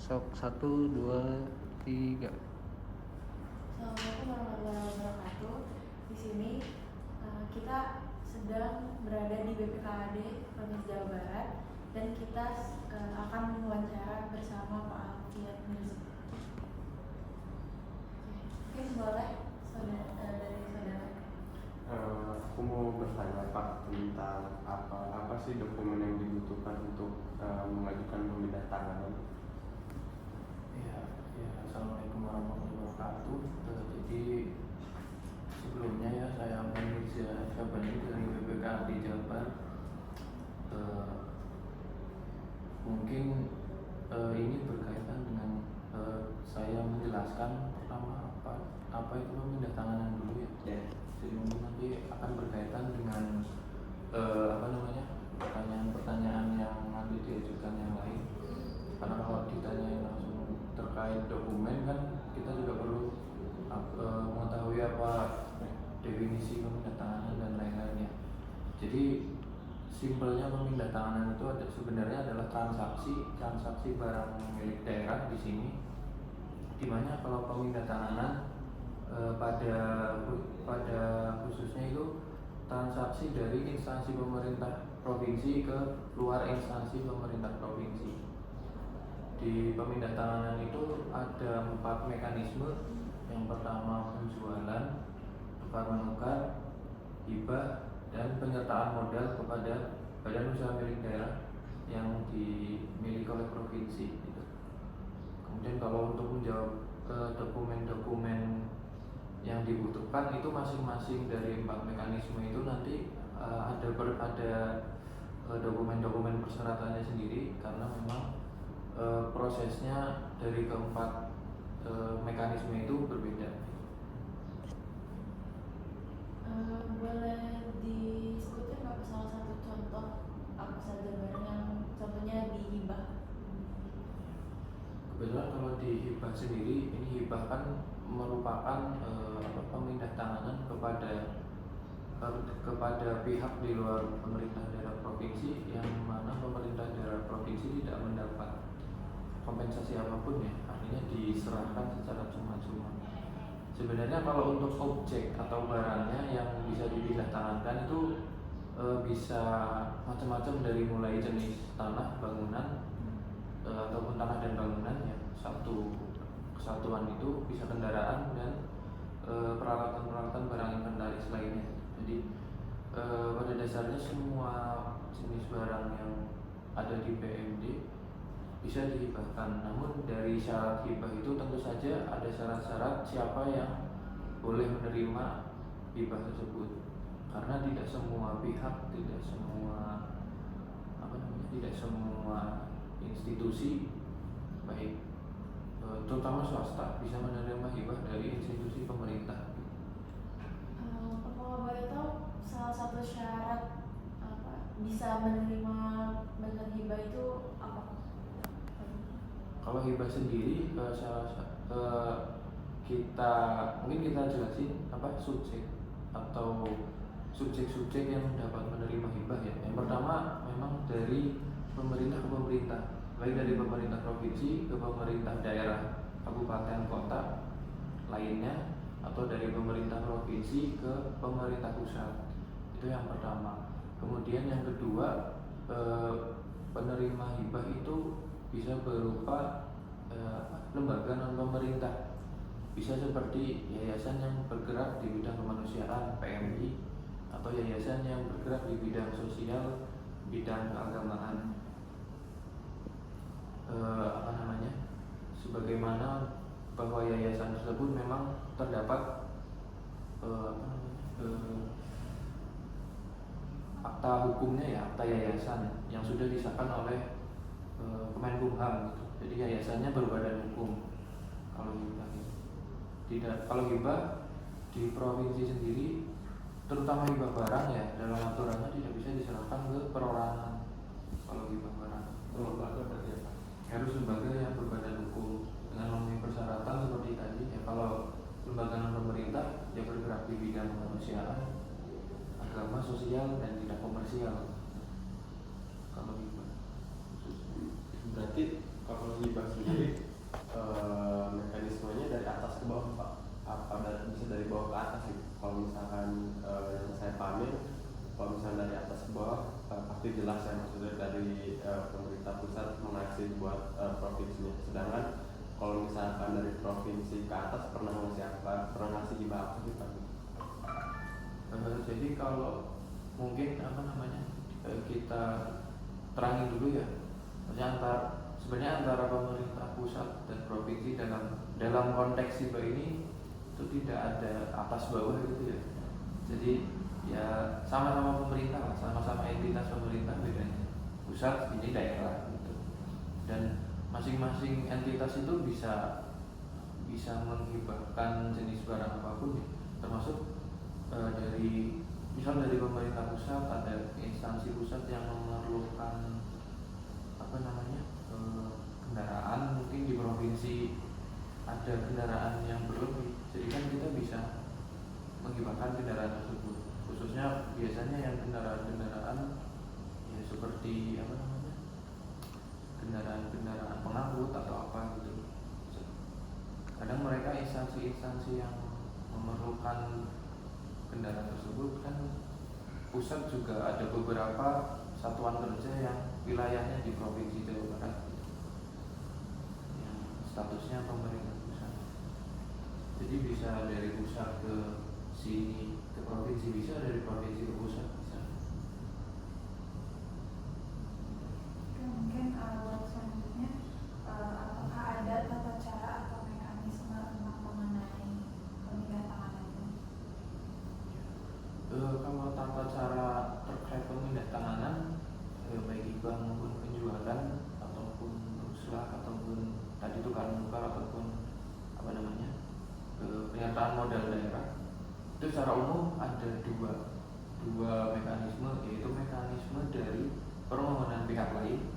Sok 1, 2, 3. Assalamualaikum warahmatullahi wabarakatuh. Di sini kita sedang berada di BPKAD Provinsi Jawa Barat dan kita akan mewawancara bersama Pak Alfian Mirza. Mungkin boleh dari saudara. Aku mau bertanya Pak tentang apa sih dokumen yang dibutuhkan untuk mengajukan pemindah tanganan? Ya, Assalamualaikum warahmatullahi wabarakatuh. Jadi sebelumnya ya saya Mirza Syabani dari BPKAD Jabar. Mungkin ini berkaitan dengan saya menjelaskan pertama apa itu pemindah tanganan dulu ya. Jadi mungkin nanti akan berkaitan dengan pertanyaan-pertanyaan yang nanti diajukan yang lain. Karena kalau ditanya langsung terkait dokumen kan kita juga perlu mengetahui apa definisi pemindah tanganan dan lain-lainnya. Jadi simpelnya pemindah tanganan itu sebenarnya adalah transaksi barang milik daerah di sini. Dimana kalau pemindah tanganan pada khususnya itu transaksi dari instansi pemerintah provinsi ke luar instansi pemerintah provinsi. Di pemindah tanganan itu ada 4 mekanisme. Yang pertama penjualan, tukar menukar, hibah, dan penyertaan modal kepada badan usaha milik daerah yang dimiliki oleh provinsi. Gitu. Kemudian kalau untuk menjawab dokumen-dokumen yang dibutuhkan itu masing-masing dari 4 mekanisme itu nanti ada dokumen-dokumen persyaratannya sendiri karena memang prosesnya dari keempat mekanisme itu berbeda. Boleh disebutkan Pak salah satu contoh apa saja barang yang contohnya dihibah? Kebetulan kalau di hibah sendiri, ini hibah kan merupakan pemindah tanganan kepada pihak di luar pemerintah daerah provinsi yang mana pemerintah daerah provinsi tidak mendapat kompensasi apapun ya, artinya diserahkan secara cuma-cuma. Sebenarnya kalau untuk objek atau barangnya yang bisa dipindah tangankan itu bisa macam-macam dari mulai jenis tanah, bangunan ataupun tanah dan bangunan ya. Satu kesatuan itu bisa kendaraan dan peralatan-peralatan barang inventaris lainnya. Jadi pada dasarnya semua jenis barang yang ada di PMD bisa dihibahkan. Namun dari syarat hibah itu tentu saja ada syarat-syarat siapa yang boleh menerima hibah tersebut. Karena tidak semua pihak, tidak semua institusi baik terutama swasta bisa menerima hibah dari institusi pemerintah. Kalau boleh tahu salah satu syarat bisa menerima bantuan hibah itu apa? Kalau hibah sendiri mungkin kita jelasin subjek atau subjek-subjek yang dapat menerima hibah ya. Yang pertama memang dari pemerintah ke pemerintah, baik dari pemerintah provinsi ke pemerintah daerah, kabupaten, kota lainnya, atau dari pemerintah provinsi ke pemerintah pusat. Itu yang pertama. Kemudian yang kedua, penerima hibah itu bisa berupa lembaga non pemerintah, bisa seperti yayasan yang bergerak di bidang kemanusiaan PMI atau yayasan yang bergerak di bidang sosial, bidang keagamaan. Sebagaimana bahwa yayasan tersebut memang terdapat akta hukumnya ya, akta yayasan yang sudah disahkan oleh Kemenkumham gitu. Jadi yayasannya berbadan hukum. Kalau hibah tidak, kalau hibah di provinsi sendiri terutama hibah barang ya dalam aturannya tidak bisa diserahkan ke perorangan. Kalau hibah barang harus lembaga yang berbadan hukum dengan memenuhi persyaratan seperti tadi ya. Kalau lembaga non pemerintah dia bergerak di bidang kemanusiaan, agama, sosial, dan tidak komersial. Kalau hibah berarti kalau hibah sendiri mekanismenya dari atas ke bawah Pak, bisa dari bawah ke atas gitu. Kalau misalkan yang saya pahami, kalau misalnya dari atas ke bawah pasti jelas ya, maksudnya dari pemerintah pusat mengasih buat provinsinya. Sedangkan kalau misalkan dari provinsi ke atas pernah ngasih hibah apa sih Pak? Jadi kalau mungkin kita terangin dulu ya, maksudnya sebenarnya antara pemerintah pusat dan provinsi dalam konteks hibah ini itu tidak ada atas bawah gitu ya. Jadi ya sama-sama pemerintah lah, sama-sama entitas pemerintah, bedanya pusat ini daerah gitu. Dan masing-masing entitas itu bisa menghibahkan jenis barang apapun ya, termasuk dari misal dari pemerintah pusat ada instansi pusat yang memerlukan kendaraan, mungkin di provinsi ada kendaraan yang berlebih, jadi kan kita bisa menghibahkan kendaraan tersebut, khususnya biasanya yang kendaraan ya seperti kendaraan pengangkut atau apa gitu. Kadang mereka instansi-instansi yang memerlukan kendaraan tersebut kan pusat juga ada beberapa satuan kerja yang wilayahnya di provinsi Jawa Barat yang statusnya pemerintah pusat. Jadi bisa dari pusat ke sini, ke provinsi bisa, dari provinsi ke pusat bisa. Mungkin buat selanjutnya, apakah ada tata cara atau mekanisme tentang mengenai pemindahan tanganan ini? Kalau tata cara terkait pemindah tanganan, baik hibah maupun penjualan ataupun ruslah ataupun tadi tukar menukar ataupun penyertaan modal daerah, itu secara umum ada dua mekanisme, yaitu mekanisme dari permohonan pihak lain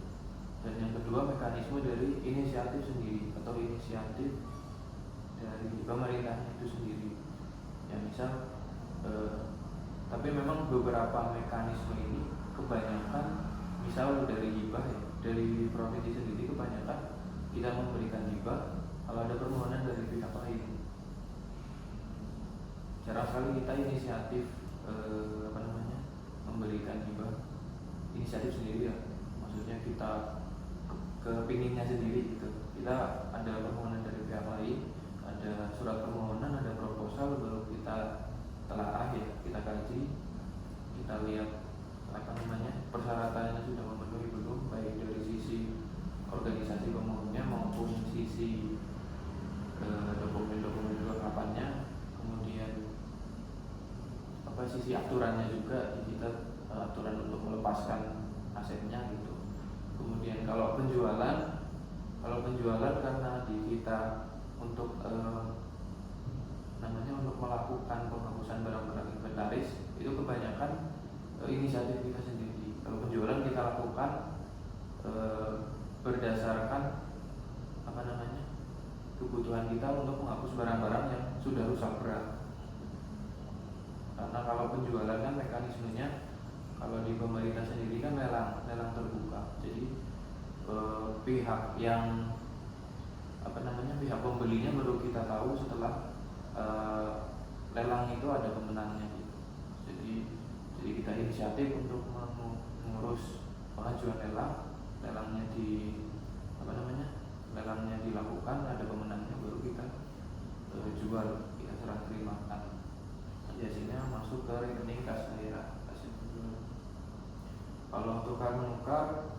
dan yang kedua mekanisme dari inisiatif sendiri atau inisiatif dari pemerintah itu sendiri. Ya misal tapi memang beberapa mekanisme ini kebanyakan misal dari hibah ya, dari provinsi sendiri kebanyakan kita memberikan hibah kalau ada permohonan dari pihak lain. Jarang sekali kita inisiatif memberikan hibah inisiatif sendiri ya, maksudnya kita kepinginnya sendiri gitu. Kita ada permohonan dari pihak lain, ada surat permohonan, ada proposal, baru kita telaah ya, kita kaji, kita lihat persyaratannya sudah memenuhi belum, baik dari sisi organisasi pemohonnya maupun sisi dokumen-dokumen kelengkapannya, kemudian sisi aturannya juga, kita aturan untuk melepaskan asetnya gitu. Kemudian kalau penjualan karena di kita untuk untuk melakukan penghapusan barang-barang inventaris itu kebanyakan inisiatif kita sendiri. Kalau penjualan kita lakukan berdasarkan kebutuhan kita untuk menghapus barang-barang yang sudah rusak berat. Karena kalau penjualan kan mekanismenya kalau di pemerintah sendiri kan lelang terbuka. Jadi pihak yang pihak pembelinya baru kita tahu setelah lelang itu ada pemenangnya gitu. Jadi kita inisiatif untuk mengurus pengajuan lelangnya lelangnya dilakukan, ada pemenangnya, baru kita jual, kita serah terimakan. Biasanya masuk ke rekening kas daerah. Kalau tukar menukar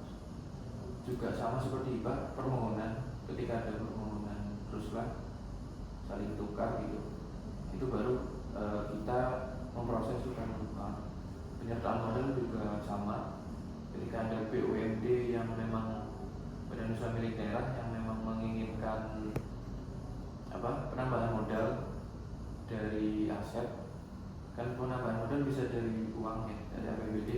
juga sama seperti hibah, permohonan. Ketika ada permohonan ruslah saling tukar gitu, itu baru kita memproses tukar menukar. Penyertaan modal juga sama. Ketika ada BUMD yang memang badan usaha milik daerah yang memang menginginkan penambahan modal dari aset, kan penambahan modal bisa dari uang ya, dari APBD,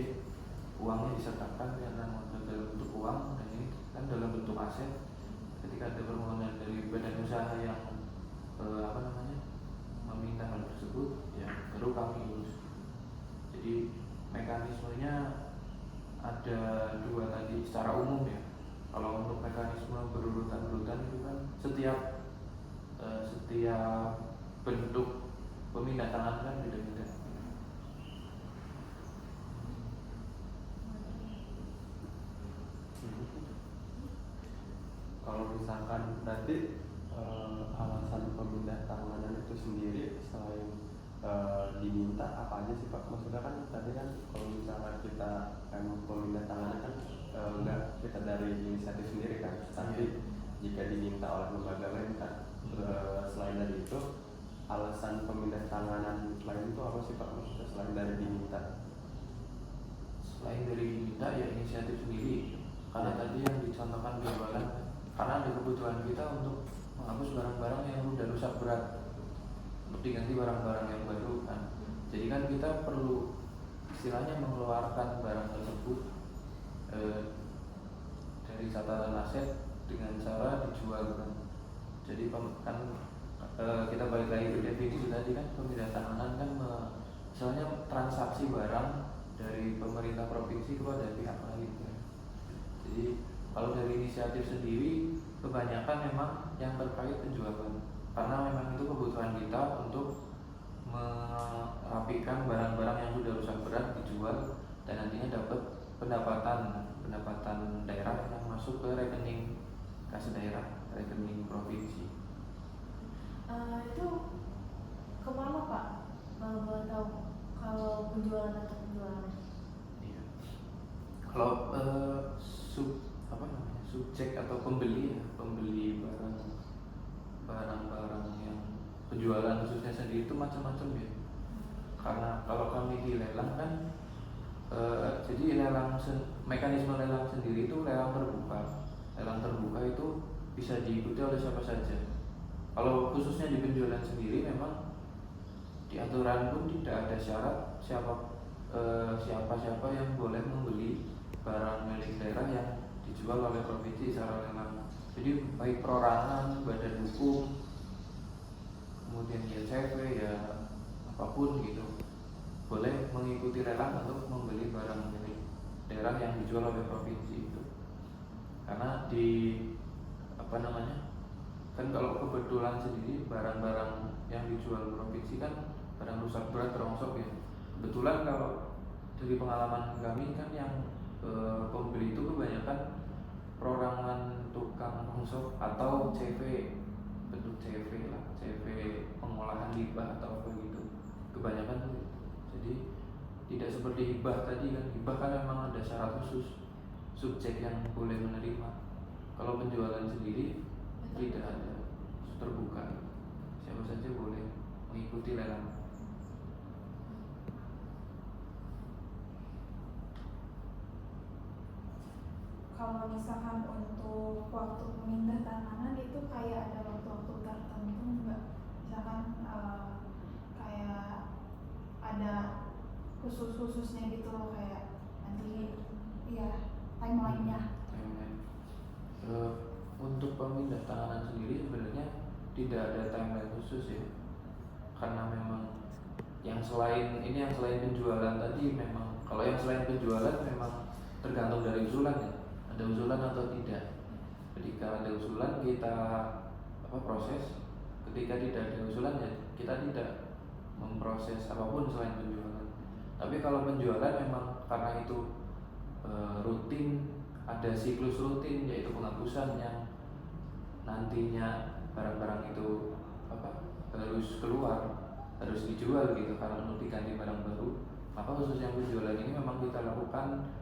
uangnya disertakan karena modal dalam bentuk uang, dan ini kan dalam bentuk aset. Ketika ada permohonan dari badan usaha yang meminta hal tersebut, ya baru kami urus. Jadi mekanismenya ada dua tadi secara umum ya. Kalau untuk mekanisme berurutan itu kan setiap bentuk pemindah tangan kan beda-beda. Kalau misalkan nanti alasan pemindah tanganan itu sendiri selain diminta apa aja sih Pak? Maksudnya kan tadi kan kalau misalkan kita pemindah tanganan kan enggak kita dari inisiatif sendiri kan, tapi jika diminta oleh lembaga lain kan. Selain dari itu alasan pemindah tanganan lain itu apa sih Pak? Maksudnya selain dari diminta? Selain dari diminta ya inisiatif sendiri. Karena tadi yang dicontohkan di awal, karena ada kebutuhan kita untuk menghapus barang-barang yang udah rusak berat untuk diganti barang-barang yang baru kan. Jadi kan kita perlu istilahnya mengeluarkan barang tersebut dari catatan aset dengan cara dijual kan. Jadi kan kita balik lagi ke definisi tadi kan, pemindah tanganan kan misalnya transaksi barang dari pemerintah provinsi kepada pihak lain kan. Jadi kalau dari inisiatif sendiri kebanyakan memang yang terkait penjualan, karena memang itu kebutuhan kita untuk merapikan barang-barang yang sudah rusak berat dijual dan nantinya dapat pendapatan daerah yang masuk ke rekening kas daerah, rekening provinsi. Itu kemana Pak? Kalau boleh tahu, kalau penjualan atau penjualan? Iya. Kalau subjek atau pembeli barang-barang yang penjualan khususnya sendiri itu macam-macam ya. Karena kalau kami di lelang kan jadi mekanisme lelang sendiri itu lelang terbuka. Lelang terbuka itu bisa diikuti oleh siapa saja. Kalau khususnya di penjualan sendiri memang di aturan pun tidak ada syarat siapa yang boleh membeli barang milik daerah yang dijual oleh provinsi secara lelang. Jadi baik perorangan, badan hukum, kemudian ya CV ya apapun gitu, boleh mengikuti lelang untuk membeli barang milik daerah yang dijual oleh provinsi itu. Karena kan kalau kebetulan sendiri barang-barang yang dijual provinsi kan barang rusak berat terongsok ya. Kebetulan kalau dari pengalaman kami kan yang pembeli itu kebanyakan perorangan tukang rongsok atau CV, bentuk CV lah, CV pengolahan limbah atau apa gitu, kebanyakan tuh. Jadi tidak seperti hibah tadi kan, hibah kan memang ada syarat khusus subjek yang boleh menerima. Kalau penjualan sendiri tidak ada, terbuka, siapa saja boleh mengikuti lelang. Kalau misalkan untuk waktu pemindah tanganan itu kayak ada waktu-waktu tertentu nggak? Misalkan kayak ada khususnya gitu loh, kayak nanti ya timeline-nya. Untuk pemindah tanganan sendiri sebenarnya tidak ada timeline khusus ya, karena memang yang selain penjualan tadi, memang kalau yang selain penjualan memang tergantung dari usulan ya, ada usulan atau tidak. Ketika ada usulan kita proses, ketika tidak ada usulan ya kita tidak memproses apapun selain penjualan. Tapi kalau penjualan memang karena itu rutin, ada siklus rutin yaitu penghapusan yang nantinya barang-barang itu harus keluar, harus dijual gitu karena untuk diganti barang baru. Maka khusus yang penjualan ini memang kita lakukan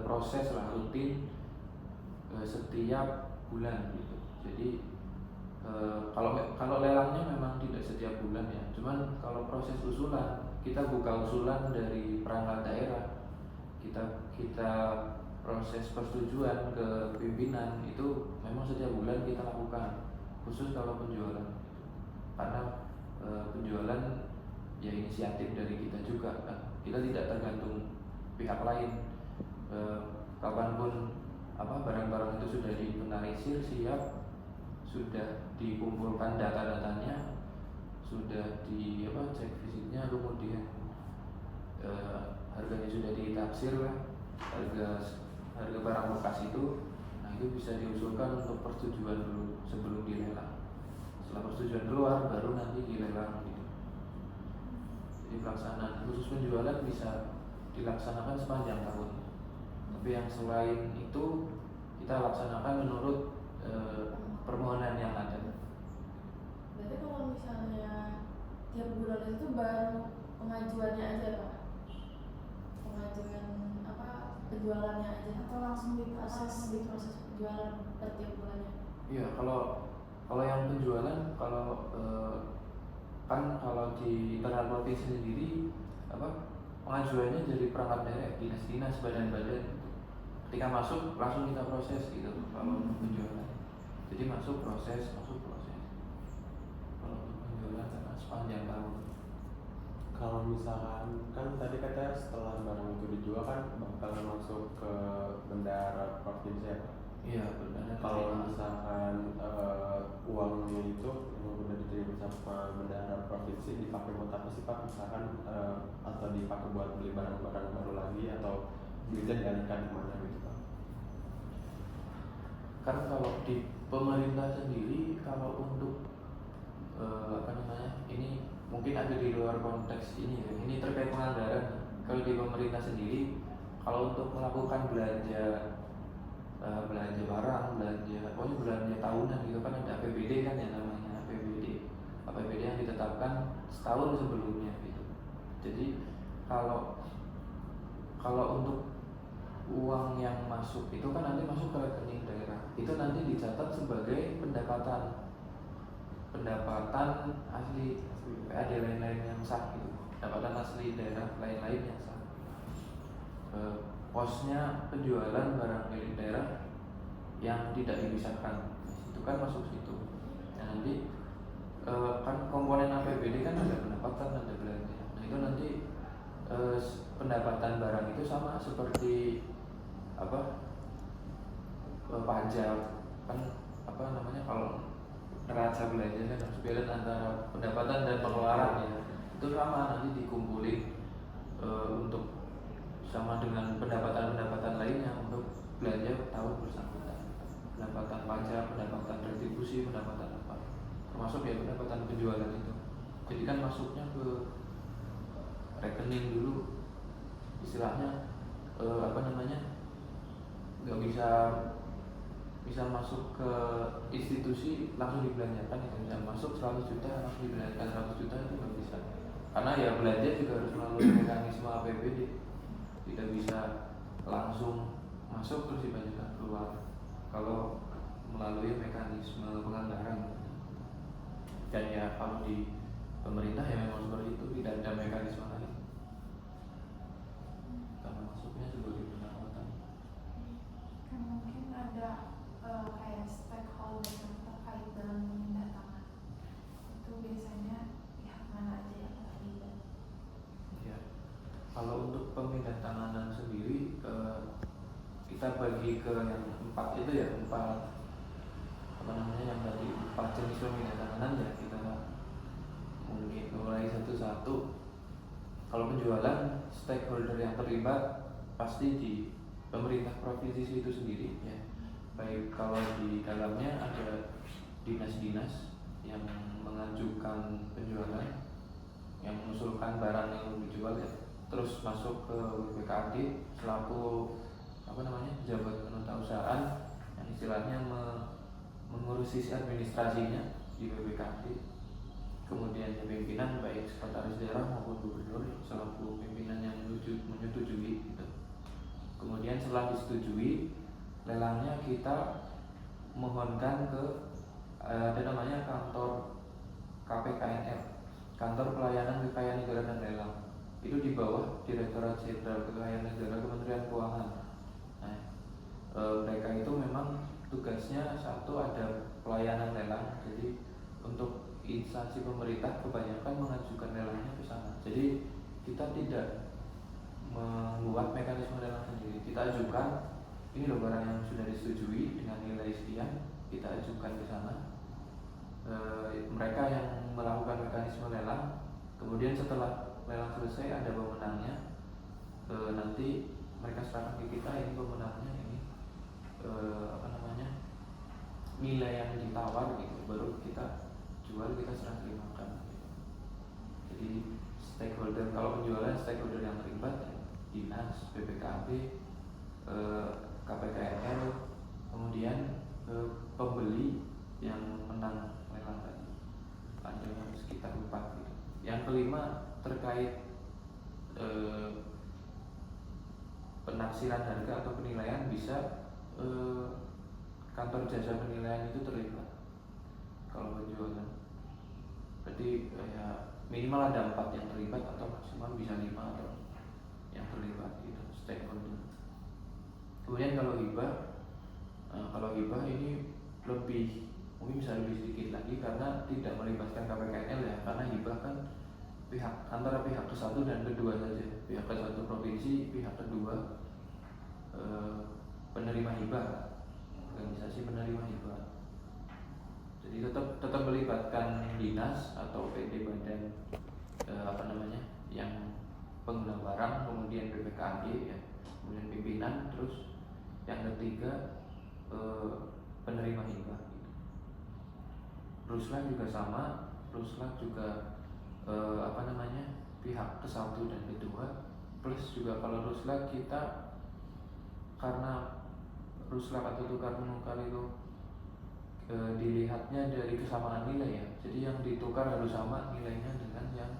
proses lah rutin setiap bulan gitu. Jadi kalau lelangnya memang tidak setiap bulan ya. Cuman kalau proses usulan, kita buka usulan dari perangkat daerah, kita proses persetujuan ke pimpinan itu memang setiap bulan kita lakukan, khusus kalau penjualan. Karena penjualan ya inisiatif dari kita juga kan, kita tidak tergantung pihak lain. Kapanpun barang-barang itu sudah diinventarisir, siap, sudah dikumpulkan data-datanya, sudah cek fisiknya, kemudian harganya sudah ditaksir lah, harga barang bekas itu, nah itu bisa diusulkan untuk persetujuan dulu sebelum dilelang. persetujuan keluar baru nanti dilelang gitu. Jadi pelaksanaan khusus penjualan bisa dilaksanakan sepanjang tahun. Tapi yang selain itu kita laksanakan menurut permohonan yang ada. Berarti kalau misalnya tiap bulan itu baru pengajuannya aja Pak? Pengajuan penjualannya aja Atau langsung diproses penjualan per tiap bulannya? Iya, kalau yang penjualan kalau di internal provinsi sendiri pengajuannya dari perangkat daerah, dinas-dinas, badan-badan. Ketika masuk langsung kita proses gitu kalau untuk penjualan. Jadi masuk proses. Kalau untuk penjualan karena sepanjang tahun. Kalau misalkan kan tadi katanya setelah barang itu dijual kan bakalan masuk ke bendahara provinsi ya Pak? Iya, benar. Kalau misalkan uangnya itu yang udah diterima sama bendahara provinsi dipakai buat apa sih Pak? Misalkan atau dipakai buat beli barang-barang baru lagi atau duitnya dialihkan kemana gitu Pak? Kan kalau di pemerintah sendiri kalau untuk ini mungkin ada di luar konteks ini ya. Ini terkait penganggaran. Kalau di pemerintah sendiri kalau untuk melakukan belanja barang, pokoknya belanja tahunan gitu kan ada APBD kan ya namanya APBD yang ditetapkan setahun sebelumnya gitu. Jadi kalau untuk uang yang masuk itu kan nanti masuk ke rekening daerah, itu nanti dicatat sebagai pendapatan asli PAD lain-lain yang sah gitu, pendapatan asli daerah lain-lain yang sah. Posnya penjualan barang milik daerah yang tidak dipisahkan itu kan masuk situ. Nah nanti kan komponen APBD kan ada pendapatan, ada belanja. Nah itu nanti pendapatan barang itu sama seperti pajak kan kalau neraca belanja kan harus balance antara pendapatan dan pengeluaran ya. Itu sama nanti dikumpulin untuk sama dengan pendapatan lainnya untuk belanja tahun bersangkutan. Pendapatan pajak, pendapatan retribusi, pendapatan apa? Termasuk ya pendapatan penjualan itu. Jadi kan masuknya ke rekening dulu, istilahnya nggak bisa masuk ke institusi langsung dibelanjakan itu. Bisa masuk 100 juta langsung dibelanjakan 100 juta itu nggak bisa, karena ya belanja juga harus melalui mekanisme APBD, tidak bisa langsung masuk terus dibelanjakan keluar kalau melalui mekanisme penganggaran. Dan ya kalau di pemerintah ya memang seperti itu, tidak ada mekanisme lain karena masuknya sebagai pendapatan. Kan mungkin ada kayak stakeholder yang terkait dalam pemindah tangan, itu biasanya pihak mana aja yang terlibat? Ya, kalau untuk pemindah tanganan sendiri kita bagi ke yang empat yang tadi 4 jenis pemindah tanganan ya, kita mulai satu-satu. Kalau penjualan, stakeholder yang terlibat pasti di pemerintah provinsi itu sendiri ya. Baik kalau di dalamnya ada dinas-dinas yang mengajukan penjualan, yang mengusulkan barang yang dijual ya, terus masuk ke BPKAD selaku pejabat pengusahaan yang istilahnya mengurus sisi administrasinya di BPKAD. Kemudian pimpinan baik sekretaris daerah maupun gubernur selaku pimpinan yang menyetujui gitu. Kemudian setelah disetujui, lelangnya kita mohonkan ke kantor KPKNL, Kantor Pelayanan Kekayaan Negara dan Lelang. Itu di bawah Direktorat Jenderal Kekayaan Negara Kementerian Keuangan. Nah, mereka itu memang tugasnya satu ada pelayanan lelang. Jadi untuk instansi pemerintah kebanyakan mengajukan lelangnya ke sana. Jadi kita tidak membuat mekanisme lelang sendiri. Kita ajukan, ini loh barang yang sudah disetujui dengan nilai sekian, kita ajukan ke sana. Mereka yang melakukan mekanisme lelang. Kemudian setelah lelang selesai ada pemenangnya. Nanti mereka serahkan ke kita, ini pemenangnya, ini nilai yang ditawar gitu, baru kita jual kita serah terimakan. Jadi stakeholder, kalau penjualan stakeholder yang terlibat ya, dinas, BPKB, KPKNL, kemudian pembeli yang menang lelang tadi, ada sekitar 4 gitu. Yang kelima terkait penafsiran harga atau penilaian, bisa kantor jasa penilaian itu terlibat kalau penjualan. Berarti ya minimal ada 4 yang terlibat atau maksimal bisa 5 atau yang terlibat gitu, stakeholder. Kemudian kalau hibah ini lebih, mungkin bisa lebih sedikit lagi karena tidak melibatkan KPKNL ya, karena hibah kan antara pihak ke-1 dan kedua saja, pihak ke-1 provinsi, pihak kedua penerima hibah, organisasi penerima hibah. Jadi tetap melibatkan dinas atau PD badan yang pengguna barang, kemudian BPKG ya, kemudian pimpinan, terus yang ketiga penerima hibah gitu. Ruslan juga sama, Ruslan juga pihak ke-1 dan kedua, plus juga kalau Ruslan kita karena Ruslan atau tukar menukar itu dilihatnya dari kesamaan nilai ya, jadi yang ditukar harus sama nilainya dengan yang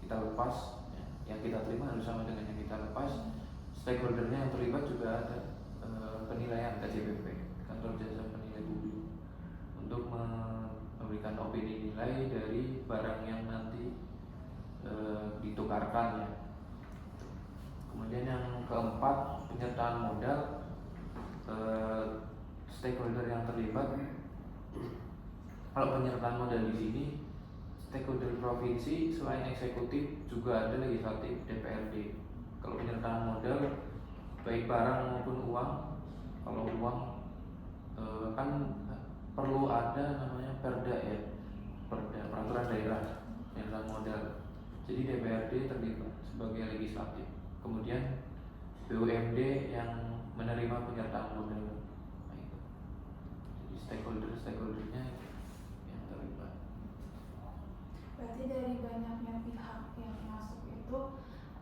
kita lepas ya. Yang kita terima harus sama dengan yang kita lepas. Stakeholdernya yang terlibat juga ada penilaian KJPP, kantor jasa penilai publik, untuk memberikan opini nilai dari barang yang nanti ditukarkan ya. Kemudian yang keempat, penyertaan modal. Stakeholder yang terlibat, kalau penyertaan modal di sini stakeholder provinsi selain eksekutif juga ada legislatif, DPRD. Kalau penyertaan modal baik barang maupun uang, kalau uang kan perlu ada namanya perda ya, peraturan daerah penyertaan modal. Jadi DPRD terlibat sebagai legislatif. Kemudian BUMD yang menerima penyertaan modal. Nah, itu. Jadi stakeholdernya yang terlibat. Berarti dari banyaknya pihak yang masuk itu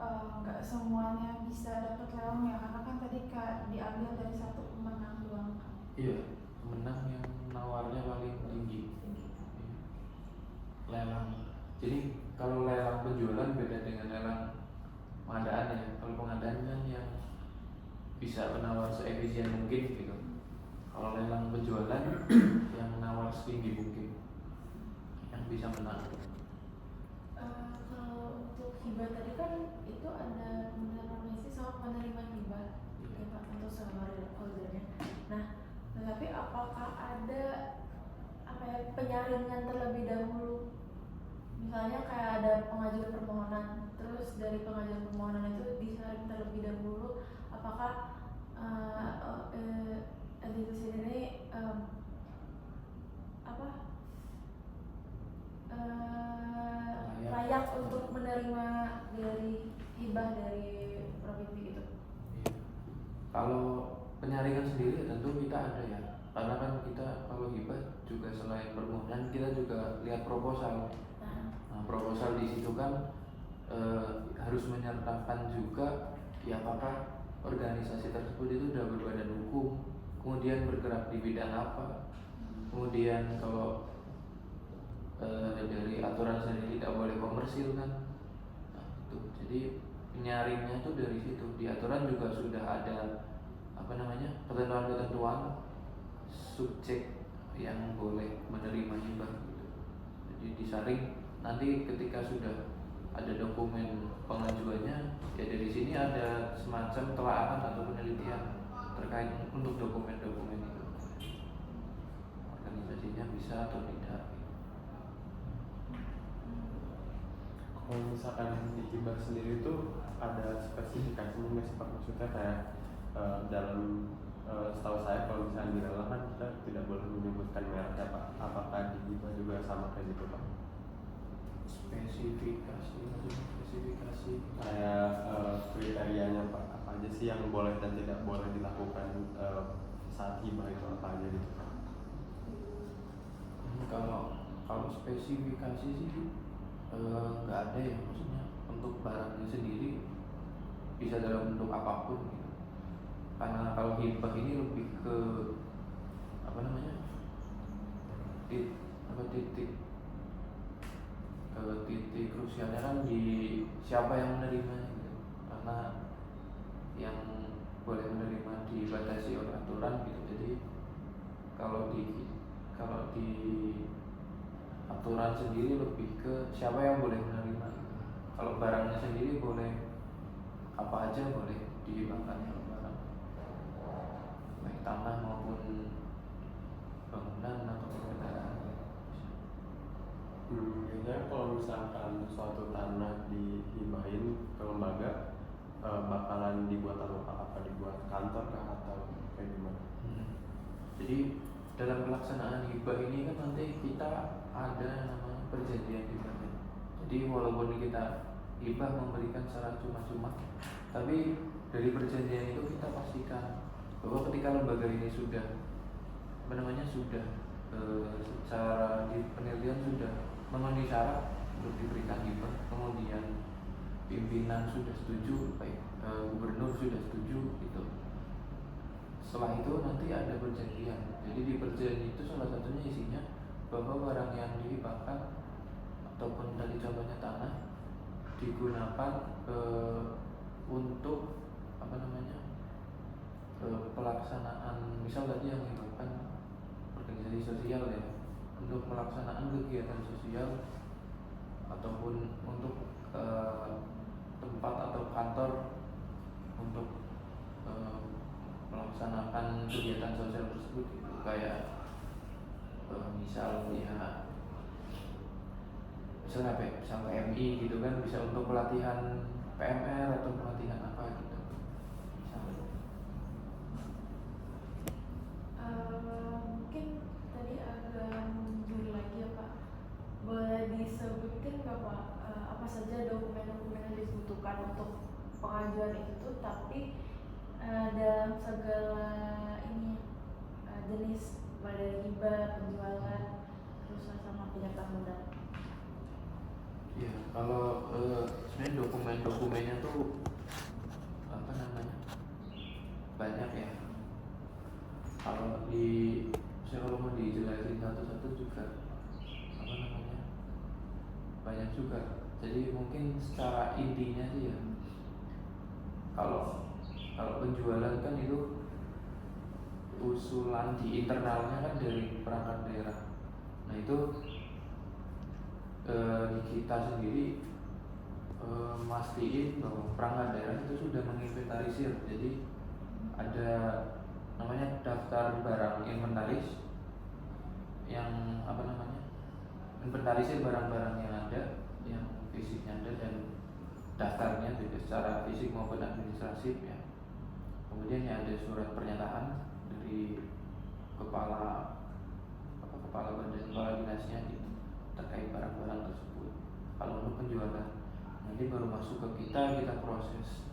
nggak semuanya bisa dapat lelang ya, karena kan tadi diambil dari satu pemenang doang kan. Iya, pemenang yang nawarnya paling tinggi. Lelang. Jadi kalau lelang penjualan beda dengan lelang pengadaan ya. Kalau pengadaan kan yang bisa menawar seefisien mungkin gitu. Kalau lelang penjualan yang menawar setinggi mungkin, yang bisa menang. Kalau untuk hibah tadi kan itu ada penerima sama penerima hibah ya Pak, untuk stakeholdernya. Nah, tetapi apakah ada penyaringan terlebih dahulu? Misalnya kayak ada pengajuan permohonan, terus dari pengajuan permohonan itu disaring terlebih dahulu, apakah institusi ini layak untuk menerima dari hibah dari provinsi itu? Kalau penyaringan sendiri tentu kita ada ya, karena kan kita kalau hibah juga selain permohonan kita juga lihat proposal. Nah, proposal di situ kan harus menyertakan juga ya apakah organisasi tersebut itu sudah berbadan hukum, kemudian bergerak di bidang apa, kemudian kalau dari aturan sendiri tidak boleh komersil kan. Nah, itu jadi penyaringnya itu dari situ. Di aturan juga sudah ada ketentuan-ketentuan subjek yang boleh menerima hibah gitu. Jadi disaring nanti ketika sudah ada dokumen pengajuannya ya, dari sini ada semacam telaah atau penelitian terkait untuk dokumen-dokumen itu, organisasinya bisa atau tidak. Kalau misalkan di hibah sendiri itu ada spesifikasinya nggak sih Pak? Maksudnya kayak dalam setahu saya kalau misalnya di lelang kan kita tidak boleh menyebutkan mereknya Pak. Apakah di hibah juga sama kayak gitu Pak? Spesifikasi Kayak kriterianya Pak, apa aja sih yang boleh dan tidak boleh dilakukan saat hibah itu apa aja gitu Pak? Kalau spesifikasi sih nggak ada ya, maksudnya untuk barangnya sendiri bisa dalam bentuk apapun gitu. Karena kalau hibah ini lebih ke apa namanya, titik titik krusialnya kan di siapa yang menerimanya gitu. Karena yang boleh menerima dibatasi oleh aturan gitu. Jadi kalau di aturan sendiri lebih ke siapa yang boleh menerima gitu. Kalau barangnya sendiri boleh apa aja boleh dihibahkan kalau barang, baik tanah maupun bangunan atau kendaraan gitu. Biasanya kalau misalkan suatu tanah dihibahin ke lembaga, bakalan dibuat apa dibuat kantor kah atau kayak gimana? Jadi dalam pelaksanaan hibah ini kan nanti kita ada namanya perjanjian hibah. Jadi walaupun kita hibah memberikan secara cuma-cuma, tapi dari perjanjian itu kita pastikan bahwa ketika lembaga ini sudah sudah secara di penelitian sudah memenuhi syarat untuk diberikan hibah, kemudian pimpinan sudah setuju, baik gubernur sudah setuju gitu. Setelah itu nanti ada perjanjian. Jadi di perjanjian itu salah satunya isinya bahwa barang yang dihibahkan ataupun tadi contohnya tanah digunakan untuk apa namanya, pelaksanaan, misal tadi yang dihibahkan organisasi sosial ya, untuk pelaksanaan kegiatan sosial ataupun untuk tempat atau kantor untuk melaksanakan kegiatan sosial tersebut gitu. Kayak misal PMI gitu kan, bisa untuk pelatihan PMR atau pelatihan apa gitu misalnya. Mungkin tadi agak mundur lagi ya Pak, boleh disebutkan nggak Pak apa saja dokumen-dokumen yang dibutuhkan untuk pengajuan itu, tapi dalam segala ini jenis, dari hibah, penjualan, terus sama penyertaan modal. Ya, kalau sebenarnya dokumennya tuh apa namanya, banyak ya. Kalau kalau mau dijelasin satu-satu juga apa namanya, banyak juga. Jadi mungkin secara intinya sih ya, kalau penjualan kan itu usulan di internalnya kan dari perangkat daerah. Nah itu di kita sendiri mastiin bahwa perangkat daerah itu sudah menginventarisir. Jadi ada namanya daftar barang inventaris yang apa namanya, inventarisir barang-barang yang ada, yang fisiknya ada dan daftarnya juga secara fisik maupun administratif ya. Kemudian ya ada surat pernyataan dari kepala dinasnya gitu terkait barang-barang tersebut. Kalau untuk penjualan nanti baru masuk ke kita proses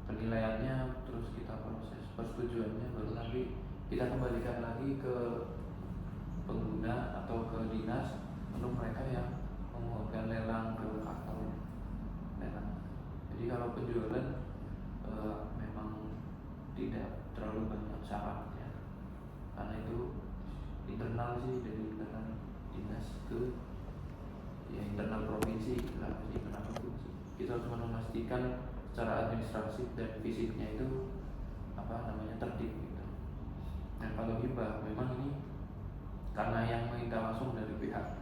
penilaiannya, terus kita proses persetujuannya, baru nanti kita kembalikan lagi ke pengguna atau ke dinas untuk mereka yang memohonkan lelang ke kantor lelang. Jadi kalau penjualan memang tidak terlalu banyak syaratnya, karena itu internal sih, dari internal dinas ke ya internal provinsi lah, internal provinsi. Kita harus memastikan secara administratif dan fisiknya itu apa namanya, tertib gitu. Dan kalau hibah memang ini karena yang minta langsung dari pihak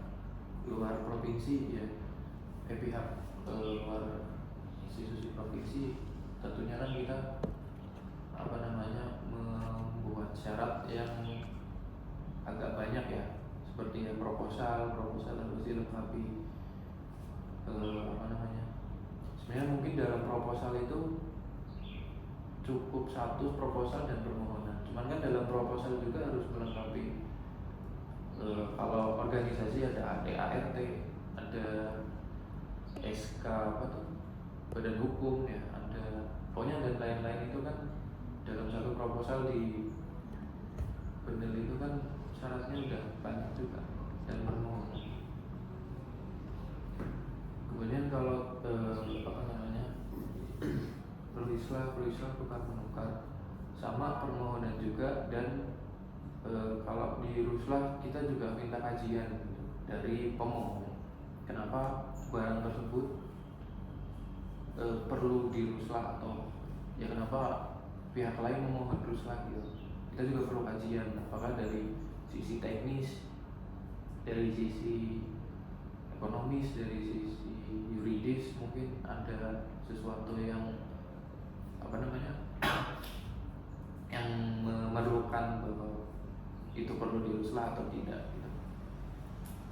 luar provinsi ya, pihak luar institusi provinsi, tentunya kan kita apa namanya, membuat syarat yang agak banyak ya, seperti yang proposal harus dilengkapi apa namanya. Sebenarnya mungkin dalam proposal itu cukup satu proposal dan permohonan. Cuman kan dalam proposal juga harus melengkapi kalau organisasi ada ADART, ada SK apa tuh, badan hukum ya, ada pokoknya dan lain-lain. Itu kan dalam satu proposal di Benel itu kan syaratnya udah banyak juga dan bermohonan. Kemudian kalau apa namanya perislah tukar menukar sama permohonan juga, dan kalau di ruslah kita juga minta kajian gitu, dari pemohon kenapa barang tersebut perlu diruslah, atau ya kenapa pihak lain memohon ruslah gitu. Kita juga perlu kajian apakah dari sisi teknis, dari sisi ekonomis, dari sisi yuridis mungkin ada sesuatu yang apa namanya yang memerlukan bahwa itu perlu diruslah atau tidak gitu.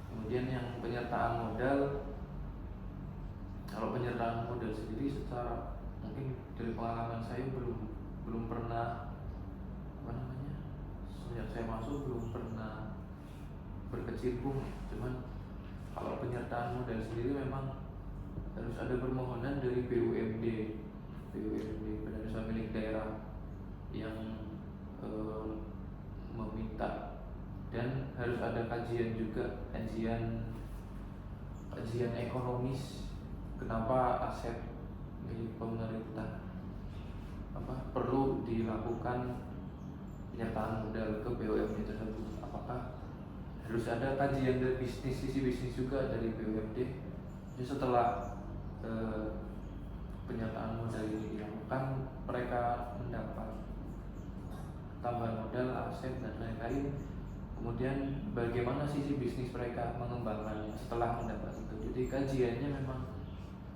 Kemudian yang penyertaan modal, kalau penyertaan modal sendiri secara mungkin dari pengalaman saya belum pernah apa namanya sejak saya masuk belum pernah berkecimpung. Cuman kalau penyertaan modal sendiri memang harus ada permohonan dari BUMD Badan Usaha Milik Daerah yang meminta, dan harus ada kajian juga, kajian ekonomis kenapa aset milik pemerintah perlu dilakukan penyertaan modal ke BUMD tersebut. Apakah harus ada kajian dari sisi bisnis juga dari BUMD. Jadi setelah penyertaan modal ini dilakukan, mereka mendapat tambahan modal, aset dan lain-lain. Kemudian bagaimana sisi bisnis mereka mengembangkannya setelah mendapat itu. Jadi kajiannya memang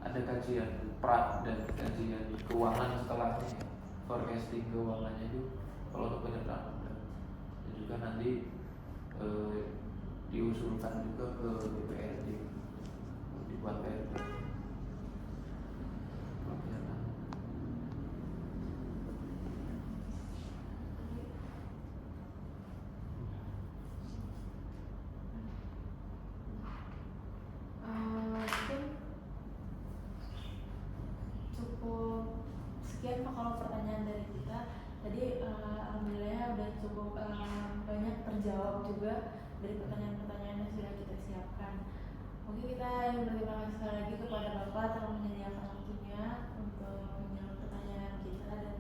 ada kajian pra dan kajian keuangan setelahnya, forecasting keuangannya itu kalau untuk penyertaan modal. Dan juga nanti diusulkan juga ke DPRD, dibuat PRD. Mungkin cukup sekian Pak kalau pertanyaan dari kita. Tadi alhamdulillah udah cukup banyak terjawab juga dari pertanyaan-pertanyaan yang sudah kita siapkan. Mungkin kita ingin berterima kasih sekali lagi kepada Bapak telah menyediakan waktunya untuk menjawab pertanyaan kita dan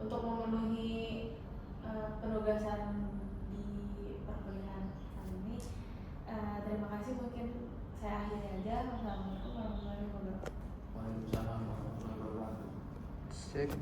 untuk memenuhi penugasan di perkuliahan kali ini. Terima kasih, mungkin saya akhiri aja. Wassalamualaikum warahmatullahi wabarakatuh. Waalaikumsalam warahmatullahi wabarakatuh. Sip.